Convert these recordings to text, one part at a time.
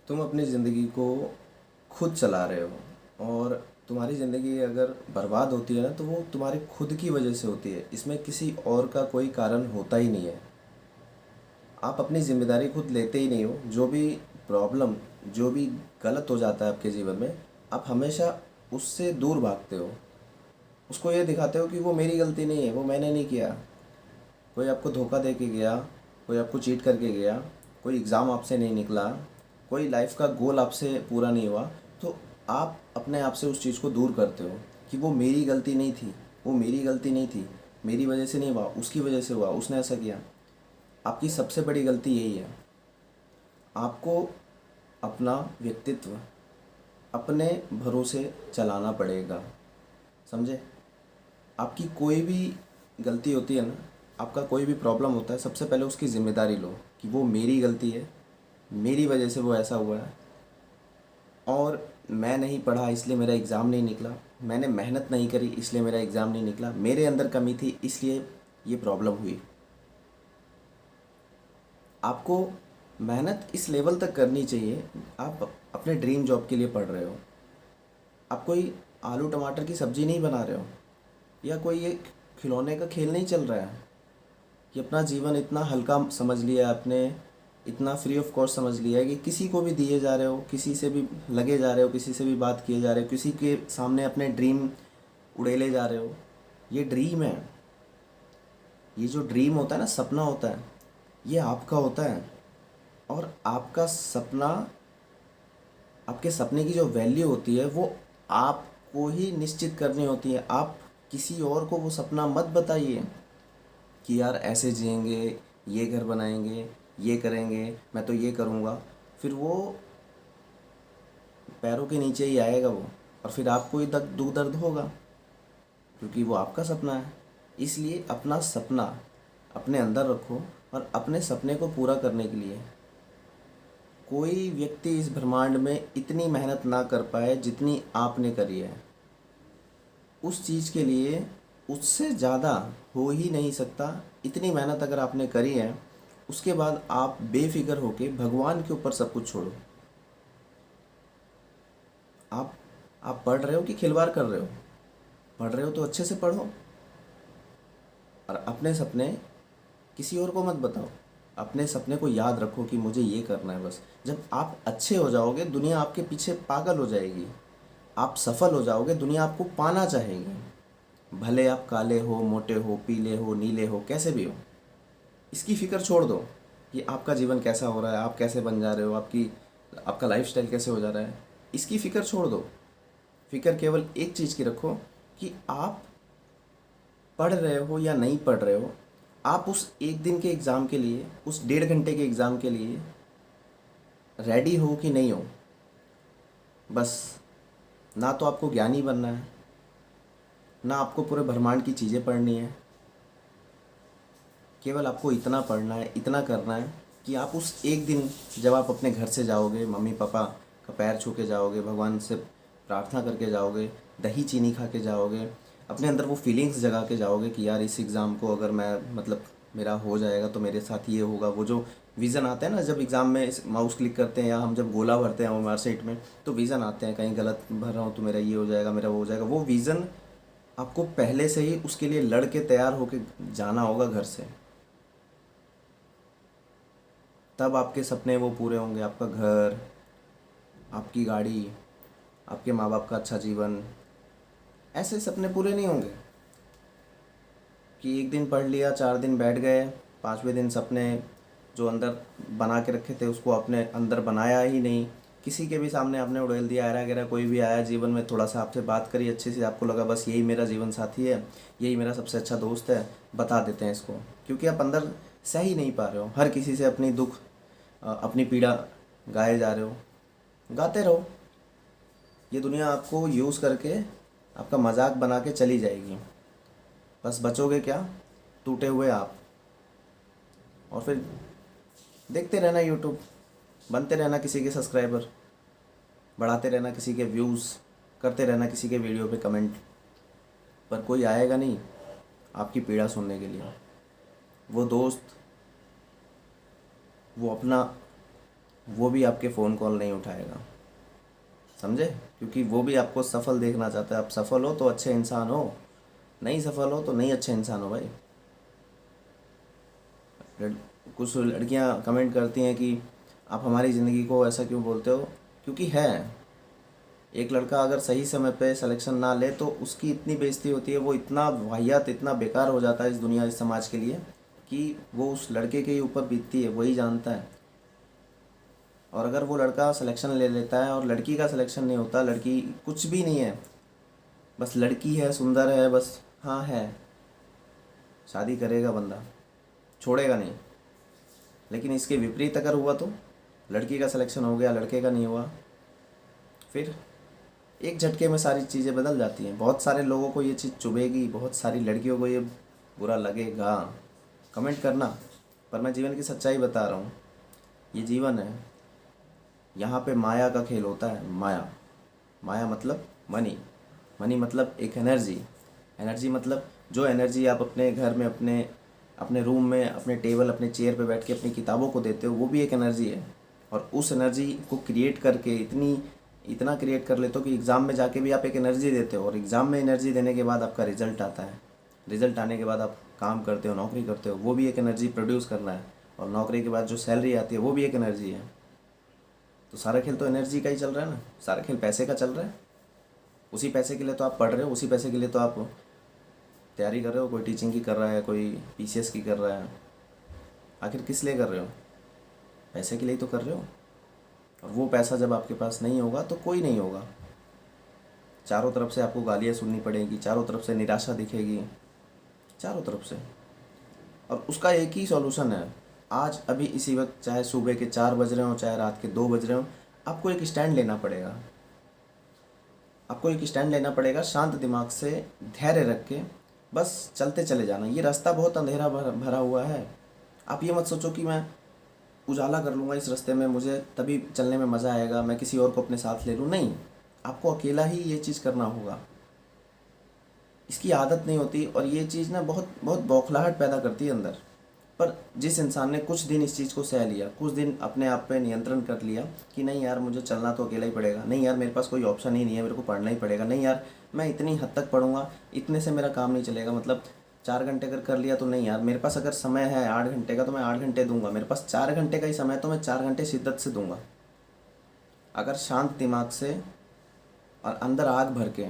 तुम अपनी ज़िंदगी को खुद चला रहे हो और तुम्हारी ज़िंदगी अगर बर्बाद होती है ना तो वो तुम्हारी खुद की वजह से होती है। इसमें किसी और का कोई कारण होता ही नहीं है। आप अपनी ज़िम्मेदारी खुद लेते ही नहीं हो। जो भी प्रॉब्लम, जो भी गलत हो जाता है आपके जीवन में, आप हमेशा उससे दूर भागते हो। उसको ये दिखाते हो कि वो मेरी गलती नहीं है, वो मैंने नहीं किया। कोई आपको धोखा दे के गया, कोई आपको चीट करके गया, कोई एग्ज़ाम आपसे नहीं निकला, कोई लाइफ का गोल आपसे पूरा नहीं हुआ, तो आप अपने आप से उस चीज़ को दूर करते हो कि वो मेरी गलती नहीं थी, वो मेरी गलती नहीं थी, मेरी वजह से नहीं हुआ, उसकी वजह से हुआ, उसने ऐसा किया। आपकी सबसे बड़ी गलती यही है। आपको अपना व्यक्तित्व अपने भरोसे चलाना पड़ेगा, समझे? आपकी कोई भी गलती होती है ना, आपका कोई भी प्रॉब्लम होता है, सबसे पहले उसकी ज़िम्मेदारी लो कि वो मेरी गलती है, मेरी वजह से वो ऐसा हुआ है। और मैं नहीं पढ़ा इसलिए मेरा एग्ज़ाम नहीं निकला, मैंने मेहनत नहीं करी इसलिए मेरा एग्ज़ाम नहीं निकला, मेरे अंदर कमी थी इसलिए ये प्रॉब्लम हुई। आपको मेहनत इस लेवल तक करनी चाहिए। आप अपने ड्रीम जॉब के लिए पढ़ रहे हो, आप कोई आलू टमाटर की सब्ज़ी नहीं बना रहे हो, या कोई ये खिलौने का खेल नहीं चल रहा है कि अपना जीवन इतना हल्का समझ लिया है आपने, इतना फ्री ऑफ कॉस्ट समझ लिया है कि किसी को भी दिए जा रहे हो, किसी से भी लगे जा रहे हो, किसी से भी बात किए जा रहे हो, किसी के सामने अपने ड्रीम उड़ेले जा रहे हो। ये ड्रीम है। ये जो ड्रीम होता है ना, सपना होता है, ये आपका होता है। और आपका सपना, आपके सपने की जो वैल्यू होती है वो आपको ही निश्चित करनी होती है। आप किसी और को वो सपना मत बताइए कि यार ऐसे जिएंगे, ये घर बनाएंगे, ये करेंगे, मैं तो ये करूँगा। फिर वो पैरों के नीचे ही आएगा वो, और फिर आपको ही दुख दर्द होगा, क्योंकि वो आपका सपना है। इसलिए अपना सपना अपने अंदर रखो, और अपने सपने को पूरा करने के लिए कोई व्यक्ति इस ब्रह्मांड में इतनी मेहनत ना कर पाए जितनी आपने करी है। उस चीज़ के लिए उससे ज़्यादा हो ही नहीं सकता। इतनी मेहनत अगर आपने करी है, उसके बाद आप बेफिक्र होके भगवान के ऊपर सब कुछ छोड़ो। आप आप पढ़ रहे हो कि खिलवाड़ कर रहे हो? पढ़ रहे हो तो अच्छे से पढ़ो, और अपने सपने किसी और को मत बताओ। अपने सपने को याद रखो कि मुझे ये करना है बस। जब आप अच्छे हो जाओगे, दुनिया आपके पीछे पागल हो जाएगी। आप सफल हो जाओगे, दुनिया आपको पाना चाहेगी। भले आप काले हो, मोटे हो, पीले हो, नीले हो, कैसे भी हो। इसकी फ़िक्र छोड़ दो कि आपका जीवन कैसा हो रहा है, आप कैसे बन जा रहे हो, आपका लाइफस्टाइल कैसे हो जा रहा है। इसकी फ़िक्र छोड़ दो। फ़िक्र केवल एक चीज़ की रखो कि आप पढ़ रहे हो या नहीं पढ़ रहे हो, आप उस एक दिन के एग्ज़ाम के लिए, उस 1.5 घंटे के एग्ज़ाम के लिए रेडी हो कि नहीं हो। बस। ना तो आपको ज्ञानी बनना है, ना आपको पूरे ब्रह्मांड की चीज़ें पढ़नी है। केवल आपको इतना पढ़ना है, इतना करना है कि आप उस एक दिन, जब आप अपने घर से जाओगे, मम्मी पापा का पैर छू के जाओगे, भगवान से प्रार्थना करके जाओगे, दही चीनी खा के जाओगे, अपने अंदर वो फीलिंग्स जगा के जाओगे कि यार इस एग्ज़ाम को अगर मैं, मतलब मेरा हो जाएगा तो मेरे साथ ये होगा। वो जो विज़न आता है ना, जब एग्ज़ाम में माउस क्लिक करते हैं या हम जब गोला भरते हैं वो मार्कशीट में, तो विज़न आते हैं, कहीं गलत भर रहा हूँ तो मेरा ये हो जाएगा, मेरा वो हो जाएगा। वो विज़न आपको पहले से ही उसके लिए लड़ के तैयार होके जाना होगा घर से। तब आपके सपने वो पूरे होंगे। आपका घर, आपकी गाड़ी, आपके माँ बाप का अच्छा जीवन, ऐसे सपने पूरे नहीं होंगे कि एक दिन पढ़ लिया, 4 दिन बैठ गए, 5वें दिन सपने जो अंदर बना के रखे थे उसको आपने अंदर बनाया ही नहीं। किसी के भी सामने आपने उड़ेल दिया, ऐरा गैरा कोई भी आया जीवन में, थोड़ा सा आपसे बात करी अच्छे से, आपको लगा बस यही मेरा जीवन साथी है, यही मेरा सबसे अच्छा दोस्त है, बता देते हैं इसको। क्योंकि आप अंदर सह ही नहीं पा रहे हो। हर किसी से अपनी दुख, अपनी पीड़ा गाए जा रहे हो। गाते रहो। ये दुनिया आपको यूज़ करके आपका मजाक बना के चली जाएगी। बस बचोगे क्या? टूटे हुए आप। और फिर देखते रहना यूट्यूब, बनते रहना किसी के सब्सक्राइबर, बढ़ाते रहना किसी के व्यूज़, करते रहना किसी के वीडियो पे कमेंट। पर कोई आएगा नहीं आपकी पीड़ा सुनने के लिए। वो दोस्त, वो अपना, वो भी आपके फ़ोन कॉल नहीं उठाएगा, समझे? क्योंकि वो भी आपको सफल देखना चाहता है। आप सफल हो तो अच्छे इंसान हो, नहीं सफल हो तो नहीं अच्छे इंसान हो भाई। लड़, कुछ लड़कियां कमेंट करती हैं कि आप हमारी ज़िंदगी को ऐसा क्यों बोलते हो। क्योंकि है, एक लड़का अगर सही समय पे सिलेक्शन ना ले तो उसकी इतनी बेइज्जती होती है, वो इतना वाहियात, इतना बेकार हो जाता है इस दुनिया, इस समाज के लिए, कि वो उस लड़के के ही ऊपर बीतती है, वही जानता है। और अगर वो लड़का सिलेक्शन ले लेता है और लड़की का सिलेक्शन नहीं होता, लड़की कुछ भी नहीं है, बस लड़की है, सुंदर है, बस हाँ है, शादी करेगा बंदा, छोड़ेगा नहीं। लेकिन इसके विपरीत अगर हुआ तो लड़की का सिलेक्शन हो गया, लड़के का नहीं हुआ, फिर एक झटके में सारी चीज़ें बदल जाती हैं। बहुत सारे लोगों को ये चीज़ चुभेगी, बहुत सारी लड़कियों को ये बुरा लगेगा, कमेंट करना, पर मैं जीवन की सच्चाई बता रहा हूँ। ये जीवन है, यहाँ पे माया का खेल होता है। माया, माया मतलब मनी, मनी मतलब एक एनर्जी, एनर्जी मतलब जो एनर्जी आप अपने घर में, अपने अपने रूम में, अपने टेबल, अपने चेयर पे बैठ के अपनी किताबों को देते हो, वो भी एक एनर्जी है। और उस एनर्जी को क्रिएट करके इतना क्रिएट कर लेते हो कि एग्ज़ाम में जाके भी आप एक एनर्जी देते हो, और एग्ज़ाम में एनर्जी देने के बाद आपका रिजल्ट आता है, रिजल्ट आने के बाद आप काम करते हो, नौकरी करते हो, वो भी एक एनर्जी प्रोड्यूस करना है, और नौकरी के बाद जो सैलरी आती है वो भी एक एनर्जी है। तो सारा खेल तो एनर्जी का ही चल रहा है ना, सारा खेल पैसे का चल रहा है। उसी पैसे के लिए तो आप पढ़ रहे हो, उसी पैसे के लिए तो आप तैयारी कर रहे हो, कोई टीचिंग की कर रहा है, कोई पीसीएस की कर रहा है। आखिर किस लिए कर रहे हो? पैसे के लिए ही तो कर रहे हो। और वो पैसा जब आपके पास नहीं होगा तो कोई नहीं होगा, चारों तरफ से आपको गालियाँ सुननी पड़ेगी, चारों तरफ से निराशा दिखेगी, चारों तरफ से। और उसका एक ही सॉल्यूशन है, आज अभी इसी वक्त, चाहे सुबह के 4 बज रहे हो, चाहे रात के 2 बज रहे हो, आपको एक स्टैंड लेना पड़ेगा। आपको एक स्टैंड लेना पड़ेगा, शांत दिमाग से, धैर्य रख के, बस चलते चले जाना। ये रास्ता बहुत अंधेरा भरा हुआ है। आप ये मत सोचो कि मैं उजाला कर लूँगा इस रास्ते में, मुझे तभी चलने में मज़ा आएगा, मैं किसी और को अपने साथ ले लूँ। नहीं, आपको अकेला ही ये चीज़ करना होगा। इसकी आदत नहीं होती, और ये चीज़ ना बहुत बहुत बौखलाहट पैदा करती है अंदर। पर जिस इंसान ने कुछ दिन इस चीज़ को सह लिया, कुछ दिन अपने आप पे नियंत्रण कर लिया कि नहीं यार मुझे चलना तो अकेला ही पड़ेगा, नहीं यार मेरे पास कोई ऑप्शन ही नहीं है, मेरे को पढ़ना ही पड़ेगा, नहीं यार मैं इतनी हद तक पढ़ूंगा, इतने से मेरा काम नहीं चलेगा, मतलब 4 घंटे अगर कर लिया तो नहीं यार, मेरे पास अगर समय है 8 घंटे का तो मैं 8 घंटे दूंगा, मेरे पास 4 घंटे का ही समय है तो मैं 4 घंटे शिद्दत से दूंगा। अगर शांत दिमाग से और अंदर आग भर के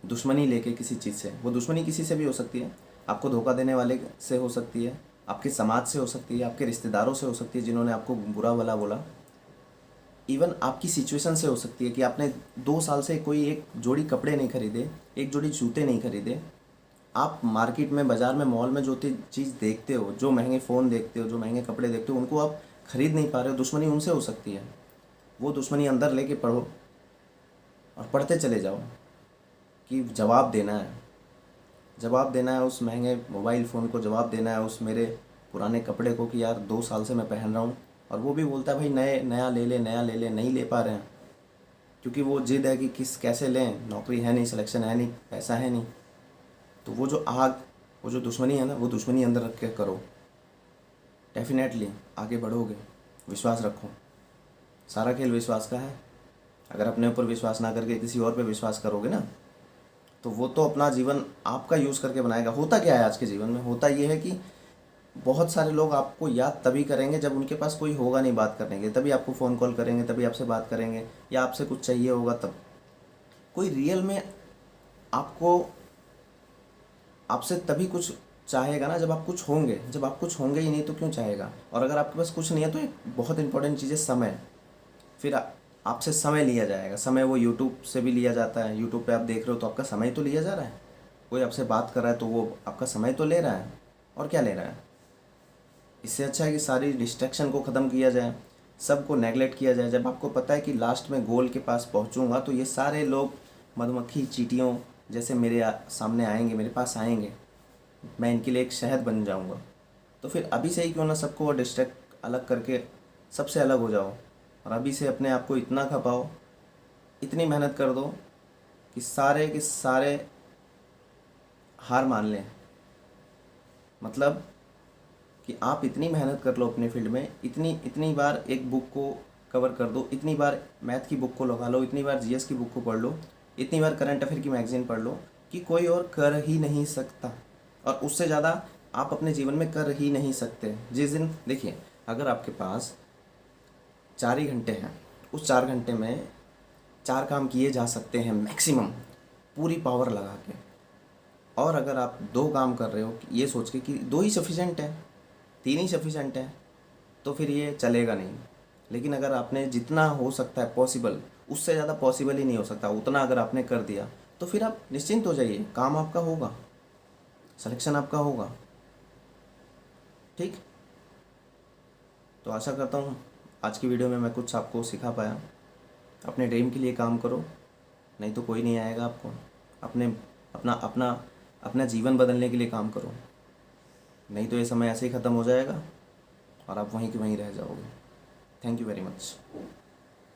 दुश्मनी लेके किसी चीज़ से, वो दुश्मनी किसी से भी हो सकती है, आपको धोखा देने वाले से हो सकती है, आपके समाज से हो सकती है, आपके रिश्तेदारों से हो सकती है जिन्होंने आपको बुरा भला बोला, इवन आपकी सिचुएशन से हो सकती है कि आपने 2 साल से कोई एक जोड़ी कपड़े नहीं खरीदे, एक जोड़ी जूते नहीं खरीदे। आप मार्केट में, बाज़ार में, मॉल में जो चीज़ देखते हो, जो महंगे फ़ोन देखते हो, जो महंगे कपड़े देखते हो, उनको आप खरीद नहीं पा रहे हो, दुश्मनी उनसे हो सकती है। वो दुश्मनी अंदर लेके पढ़ो और पढ़ते चले जाओ कि जवाब देना है, जवाब देना है उस महंगे मोबाइल फ़ोन को, जवाब देना है उस मेरे पुराने कपड़े को कि यार 2 साल से मैं पहन रहा हूँ, और वो भी बोलता है भाई नया ले ले, नया ले ले, नहीं ले पा रहे हैं क्योंकि वो जिद है कि कैसे लें, नौकरी है नहीं, सिलेक्शन है नहीं, पैसा है नहीं। तो वो जो आग, वो जो दुश्मनी है ना, वो दुश्मनी अंदर रख के करो, डेफिनेटली आगे बढ़ोगे। विश्वास रखो, सारा खेल विश्वास का है। अगर अपने ऊपर विश्वास ना करके किसी और पे विश्वास करोगे ना, तो वो तो अपना जीवन आपका यूज़ करके बनाएगा। होता क्या है आज के जीवन में? होता ये है कि बहुत सारे लोग आपको याद तभी करेंगे जब उनके पास कोई होगा नहीं बात करने के, तभी आपको फ़ोन कॉल करेंगे, तभी आपसे बात करेंगे, या आपसे कुछ चाहिए होगा तब। कोई रियल में आपको, आपसे तभी कुछ चाहेगा ना जब आप कुछ होंगे, जब आप कुछ होंगे ही नहीं तो क्यों चाहेगा? और अगर आपके पास कुछ नहीं है तो एक बहुत इंपॉर्टेंट चीज़ है समय। फिर आपसे समय लिया जाएगा। समय वो यूट्यूब से भी लिया जाता है, यूट्यूब पे आप देख रहे हो तो आपका समय तो लिया जा रहा है। कोई आपसे बात कर रहा है तो वो आपका समय तो ले रहा है, और क्या ले रहा है? इससे अच्छा है कि सारी डिस्ट्रैक्शन को ख़त्म किया जाए, सबको नेगलेक्ट किया जाए। जब आपको पता है कि लास्ट में गोल के पास पहुंचूंगा तो ये सारे लोग मधुमक्खी चींटियों जैसे मेरे सामने आएंगे, मेरे पास आएंगे, मैं इनके लिए एक शहद बन जाऊंगा। तो फिर अभी से ही क्यों ना सबको डिस्ट्रैक्ट अलग करके सबसे अलग हो जाओ, और अभी से अपने आप को इतना खपाओ, इतनी मेहनत कर दो कि सारे के सारे हार मान लें। मतलब कि आप इतनी मेहनत कर लो अपने फील्ड में, इतनी इतनी बार एक बुक को कवर कर दो, इतनी बार मैथ की बुक को लगा लो, इतनी बार जीएस की बुक को पढ़ लो, इतनी बार करंट अफेयर की मैगज़ीन पढ़ लो कि कोई और कर ही नहीं सकता। और उससे ज़्यादा आप अपने जीवन में कर ही नहीं सकते। जिस दिन देखिए, अगर आपके पास 4 ही घंटे हैं, उस 4 घंटे में 4 काम किए जा सकते हैं मैक्सिमम, पूरी पावर लगा के। और अगर आप 2 काम कर रहे हो ये सोच के कि 2 ही सफिशेंट है, 3 ही सफिशेंट है, तो फिर ये चलेगा नहीं। लेकिन अगर आपने जितना हो सकता है पॉसिबल, उससे ज़्यादा पॉसिबल ही नहीं हो सकता, उतना अगर आपने कर दिया तो फिर आप निश्चिंत हो जाइए, काम आपका होगा, सिलेक्शन आपका होगा। ठीक। तो आशा करता हूँ आज की वीडियो में मैं कुछ आपको सिखा पाया। अपने ड्रीम के लिए काम करो, नहीं तो कोई नहीं आएगा आपको। अपने अपना अपना अपना जीवन बदलने के लिए काम करो, नहीं तो ये समय ऐसे ही ख़त्म हो जाएगा और आप वहीं के वहीं रह जाओगे। Thank you very much.